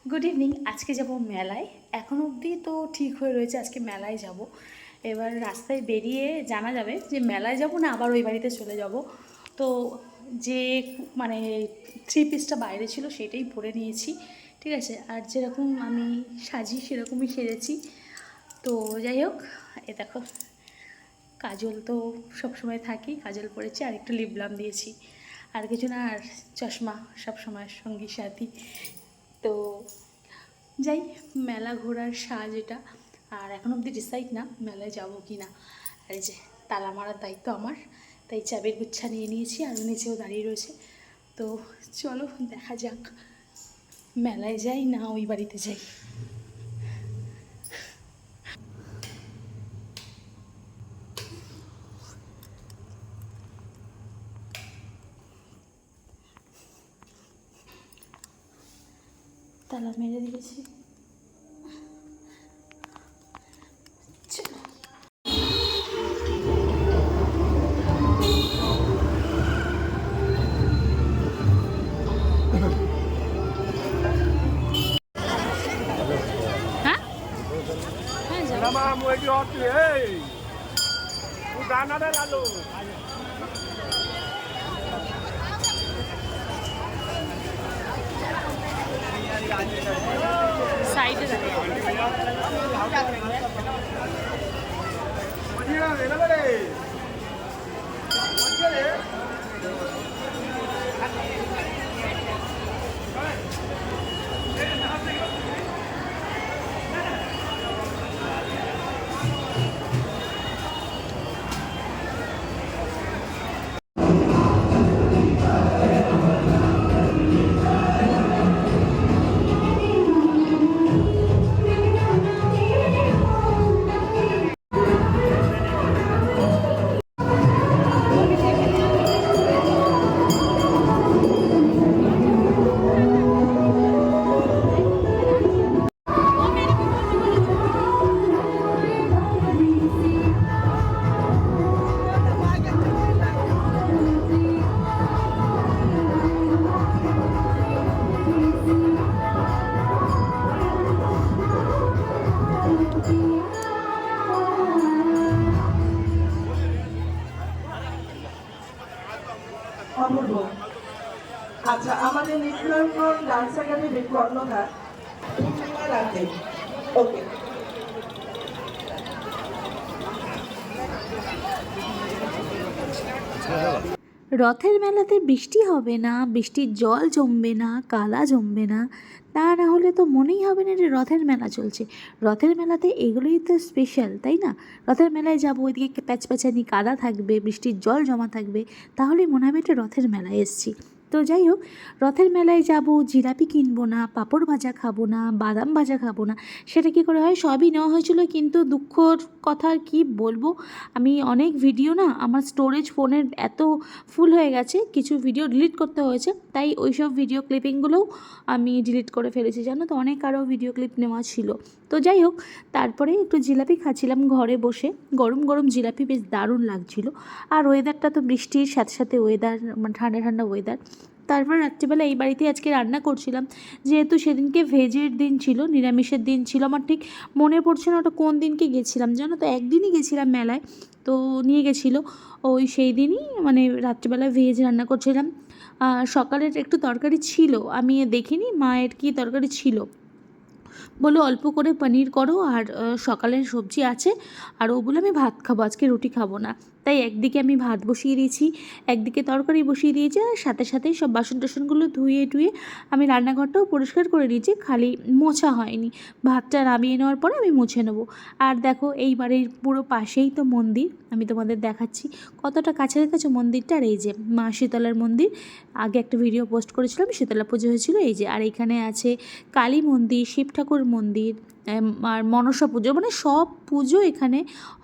Good evening. আজকে যাব মেলায়। এখন অবধি তো ঠিক হয়ে রয়েছে আজকে মেলায় যাব। এবার রাস্তায় বেরিয়ে জানা যাবে যে মেলায় যাব না আবার ওই বাড়িতে চলে যাব। তো যে মানে থ্রি পিসটা বাইরে ছিল সেটাই পরে নিয়েছি, ঠিক আছে। আর যেরকম আমি সাজি সেরকমই সেরেছি। তো যাই হোক, এ দেখো কাজল তো সবসময় থাকি, কাজল পরেছি আর একটু লিপ বাম দিয়েছি, আর কিছু না। আর চশমা সবসময় সঙ্গী সাথী। তো যাই, মেলা ঘোরার সাজ এটা। আর এখন অবধি ডিসাইড না মেলায় যাব কি না। আর এই যে তালা মারার দায়িত্ব আমার, তাই চাবির গুচ্ছা নিয়ে নিয়েছি আর নিচেও দাঁড়িয়ে রয়েছে। তো চলো দেখা যাক মেলায় যাই না ওই বাড়িতে যাই। তালা মেরে দিয়েছি। চলো। হ্যাঁ হ্যাঁ যাবো। সাইডে অপূর্ব। আচ্ছা, আমাদের নিত্যনয়ন ডান্স একাডেমির কর্ণধার রাতে। ওকে। রথের মেলাতে বৃষ্টি হবে না, বৃষ্টির জল জমবে না, কাদা জমবে না, তা না হলে তো মনেই হবে না যে রথের মেলা চলছে। রথের মেলাতে এগুলোই তো স্পেশাল, তাই না? রথের মেলায় যাবো, ওইদিকে প্যাচপ্যাচানি কাদা থাকবে, বৃষ্টির জল জমা থাকবে, তাহলেই মনে হবে এটা রথের মেলায় এসছি। তো যাই হোক, রথের মেলায় যাব, জিলাপি কিনবো না, পাঁপড় ভাজা খাবো না, বাদাম ভাজা খাবো না, সেটা কী করে হয়? সবই নেওয়া হয়েছিল, কিন্তু দুঃখর কথা আর কি বলবো, আমি অনেক ভিডিও না আমার স্টোরেজ ফোনের এত ফুল হয়ে গেছে, কিছু ভিডিও ডিলিট করতে হয়েছে, তাই ওই সব ভিডিও ক্লিপিংগুলোও আমি ডিলিট করে ফেলেছি, জানো তো। অনেক আরও ভিডিও ক্লিপ নেওয়া ছিল। তো যাই হোক, তারপরে একটু জিলাপি খাচ্ছিলাম ঘরে বসে, গরম গরম জিলাপি, বেশ দারুণ লাগছিল। আর ওয়েদারটা তো বৃষ্টির সাথে সাথে ওয়েদার, মানে ঠান্ডা ঠান্ডা ওয়েদার। তারপর রাত্রিবেলা এই বাড়িতে আজকে রান্না করছিলাম, যেহেতু সেদিনকে ভেজের দিন ছিল, নিরামিষের দিন ছিল। আমার ঠিক মনে পড়ছে না ওটা কোন দিনকে গেছিলাম, জানো তো। একদিনই গেছিলাম মেলায়, তো নিয়ে গেছিলো ওই সেই দিনই, মানে রাত্রিবেলা ভেজ রান্না করছিলাম। সকালের একটু তরকারি ছিল, আমি দেখিনি মায়ের কী তরকারি ছিল, বললো অল্প করে পনির করো, আর সকালের সবজি আছে। আর ও বলে আমি ভাত খাবো, আজকে রুটি খাবো না। তাই একদিকে আমি ভাত বসিয়ে দিয়েছি, একদিকে তরকারি বসিয়ে দিয়েছি, আর সাথে সাথেই সব বাসন টাসনগুলো ধুয়ে টুয়ে আমি রান্নাঘরটাও পরিষ্কার করে দিয়েছি, খালি মোছা হয়নি। ভাতটা নামিয়ে নেওয়ার পরে আমি মুছে নেবো। আর দেখো, এই বাড়ির পুরো পাশেই তো মন্দির, আমি তোমাদের দেখাচ্ছি কতটা কাছের কাছে মন্দিরটা। আর এই যে মা শীতলার মন্দির, আগে একটা ভিডিও পোস্ট করেছিলাম, শীতলা পুজো হয়েছিল, এই যে। আর এখানে আছে কালী মন্দির, শিব ঠাকুর মন্দির, আর মনসা পুজো, মানে সব পুজো এখানে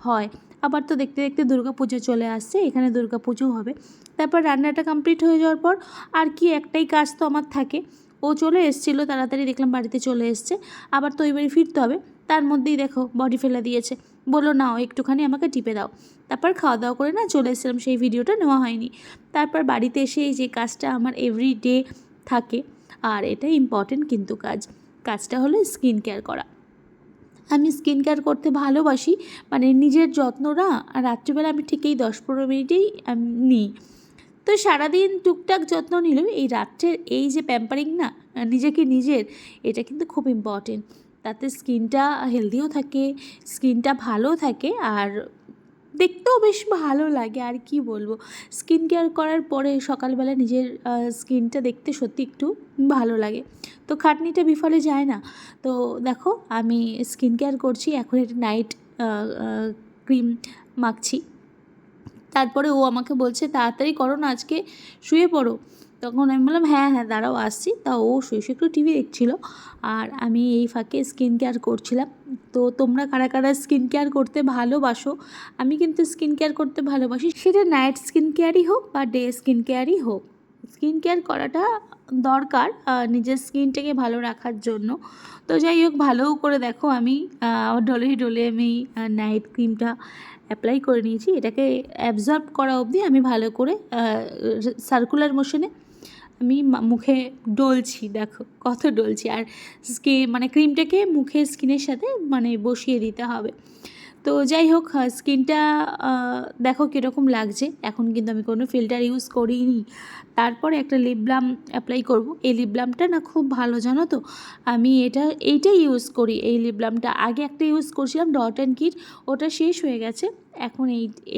হয়। আবার তো দেখতে দেখতে দুর্গা পুজো চলে আসছে, এখানে দুর্গা পুজো হবে। তারপর রান্নাটা কমপ্লিট হয়ে যাওয়ার পর আর কি একটাই কাজ তো আমার থাকে। ও চলে এসেছিলো তাড়াতাড়ি, দেখলাম বাড়িতে চলে এসছে, আবার তো ওই বাড়ি ফিরতে হবে। তার মধ্যেই দেখো বডি ফেলে দিয়েছে, বললো নাও একটুখানি আমাকে টিপে দাও। তারপর খাওয়া দাওয়া করে না চলে এসেছিলাম, সেই ভিডিওটা নেওয়া হয়নি। তারপর বাড়িতে এসে এই যে কাজটা আমার এভরি ডে থাকে, আর এটা ইম্পর্টেন্ট কিন্তু কাজ। কাজটা হলো স্কিন কেয়ার করা। আমি স্কিন কেয়ার করতে ভালোবাসি, মানে নিজের যত্নটা রাত্রিবেলা আমি ঠিক এই 10-15 মিনিটেই আমি নিই। তো সারাদিন টুকটাক যত্ন নিলেও এই রাত্রের এই যে প্যাম্পারিং না নিজেকে নিজের, এটা কিন্তু খুব ইম্পর্টেন্ট। তাতে স্কিনটা হেলদিও থাকে, স্কিনটা ভালো থাকে, আর দেখতেও বেশ ভালো লাগে। আর কি বলবো, স্কিন কেয়ার করার পরে সকালবেলা নিজের স্কিনটা দেখতে সত্যি একটু ভালো লাগে, তো খাটনিটা বিফলে যায় না। তো দেখো আমি স্কিন কেয়ার করছি, এখন এটা নাইট ক্রিম মাখছি। তারপরে ও আমাকে বলছে তাড়াতাড়ি করো না, আজকে শুয়ে পড়ো। তখন আমি বললাম হ্যাঁ হ্যাঁ দাঁড়াও আসছি। তা ও শুয়ে শুয়ে একটু টিভি দেখছিল, আর আমি এই ফাঁকে স্কিন কেয়ার করছিলাম। তো তোমরা কারা কারা স্কিন কেয়ার করতে ভালোবাসো? আমি কিন্তু স্কিন কেয়ার করতে ভালোবাসি, সেটা নাইট স্কিন কেয়ারই হোক বা ডে স্কিন কেয়ারই হোক। স্কিন কেয়ার করাটা দরকার নিজের স্কিনটাকে ভালো রাখার জন্য। তো যাই হোক, ভালো করে দেখো আমি ডলে ডলে আমি নাইট ক্রিমটা অ্যাপ্লাই করে নিয়েছি। এটাকে অ্যাবজর্ব করা অবধি আমি ভালো করে সার্কুলার মোশনে আমি মুখে ডলছি, দেখো কত ডলছি। আর মানে ক্রিমটাকে মুখের স্কিনের সাথে মানে বসিয়ে দিতে হবে। তো যাই হোক, স্কিনটা দেখো কীরকম লাগছে। এখন কিন্তু আমি কোনো ফিল্টার ইউজ করিনি। তারপরে একটা লিপ বাম অ্যাপ্লাই করব। এই লিপ বামটা না খুব ভালো, জানো তো। আমি এইটাই ইউজ করি, এই লিপ বামটা। আগে একটা ইউজ করছিলাম ডট অ্যান্ড কিট, ওটা শেষ হয়ে গেছে। এখন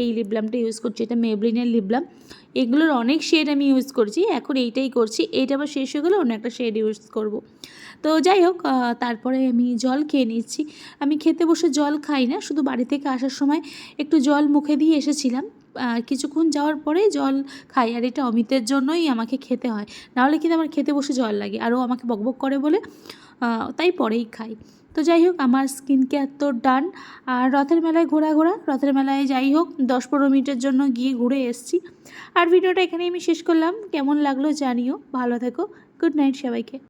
এই লিপ বামটা ইউজ করছি, এটা মেবলিনের লিপ বাম। এগুলোর অনেক শেড আমি ইউজ করছি, এখন এইটাই করছি। এইটা আবার শেষ হয়ে গেলে অন্য একটা শেড ইউজ করব। তো যাই হোক, তারপরে আমি জল খেয়ে নিচ্ছি। আমি খেতে বসে জল খাই না, শুধু বাড়ি থেকে আসার সময় একটু জল মুখে দিয়ে এসেছিলাম, কিছুক্ষণ যাওয়ার পরে জল খাই। আর এটা অমিতের জন্যই আমাকে খেতে হয়, নাহলে কিন্তু আমার খেতে বসে জল লাগে, আরও আমাকে বকবক করে বলে তাই পরেই খাই। তো যাই হোক, আমার স্কিন কেয়ার তো ডান। আর রথের মেলায় রথের মেলায় যাই হোক 10-15 মিনিটের জন্য গিয়ে ঘুরে এসেছি। আর ভিডিওটা এখানেই আমি শেষ করলাম। কেমন লাগলো জানিও, ভালো থেকো, গুড নাইট সবাইকে।